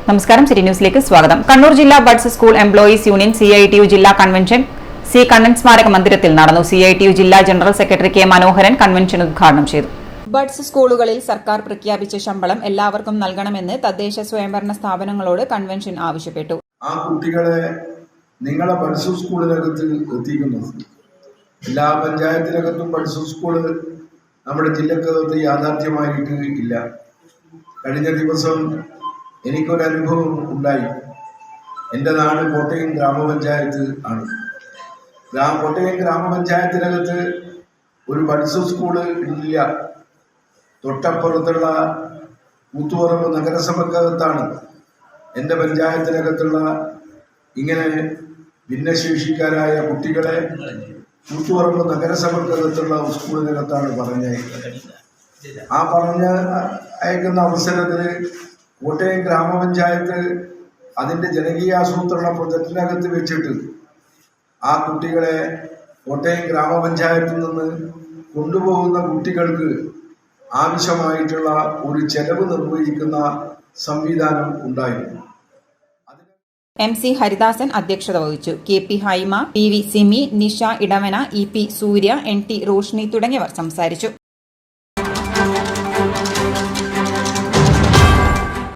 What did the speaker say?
നമസ്കാരം സിറ്റി ന്യൂസിലേക്ക് സ്വാഗതം. കണ്ണൂർ ജില്ലാ buds school employees union CITU ജില്ലാ കൺവെൻഷൻ സി കണ്ണൻ സ്മാരക മന്ദിരത്തിൽ നടന്നു. CITU ജില്ലാ ജനറൽ സെക്രട്ടറി കെ മനോഹരൻ കൺവെൻഷൻ ഉദ്ഘാടനം ചെയ്തു. ബഡ്സ് സ്കൂളുകളിൽ സർക്കാർ പ്രഖ്യാപിച്ച ശമ്പളം എല്ലാവർക്കും നൽകണമെന്ന് തദ്ദേശ സ്വയംഭരണ സ്ഥാപനങ്ങളോട് കൺവെൻഷൻ ആവശ്യപ്പെട്ടു. ആ കുട്ടികളെ നിങ്ങളെ ബഡ്സ് സ്കൂളിനകത്ത് എത്തിക്കുന്നത് എല്ലാ പഞ്ചായത്തിനകത്തും ബഡ്സ് സ്കൂള് നമ്മുടെ ജില്ലക്കകത്ത് യാഥാർത്ഥ്യമായിട്ട് ഇല്ല. കഴിഞ്ഞ ദിവസം എനിക്കൊരനുഭവം ഉണ്ടായി. എൻ്റെ നാട് കോട്ടയം ഗ്രാമപഞ്ചായത്ത് ആണ്. കോട്ടയം ഗ്രാമപഞ്ചായത്തിനകത്ത് ഒരു ബഡ്സ് സ്കൂള് ഇല്ല. തൊട്ടപ്പുറത്തുള്ള കൂത്തുപറമ്പ് നഗരസഭക്കകത്താണ് എൻ്റെ പഞ്ചായത്തിനകത്തുള്ള ഇങ്ങനെ ഭിന്നശേഷിക്കാരായ കുട്ടികളെ കൂത്തുപറമ്പ് നഗരസഭക്കകത്തുള്ള സ്കൂളിനകത്താണ് ആ അയക്കുന്ന അവസരത്തിൽ കോട്ടയം ഗ്രാമപഞ്ചായത്ത് അതിൻ്റെ ജനകീയാസൂത്രണ പ്രൊജക്റ്റിനകത്ത് വെച്ചിട്ട് ആ കുട്ടികളെ കോട്ടയം ഗ്രാമപഞ്ചായത്തിൽ നിന്ന് കൊണ്ടുപോകുന്ന കുട്ടികൾക്ക് ആവശ്യമായിട്ടുള്ള ഒരു ചെലവ് നിർവഹിക്കുന്ന സംവിധാനം ഉണ്ടായിരുന്നു. MC ഹരിദാസൻ അധ്യക്ഷത വഹിച്ചു. KP Haima, PV Simi, Nisha Edavana, EP സൂര്യ, NT റോഷ്നി തുടങ്ങിയവർ സംസാരിച്ചു.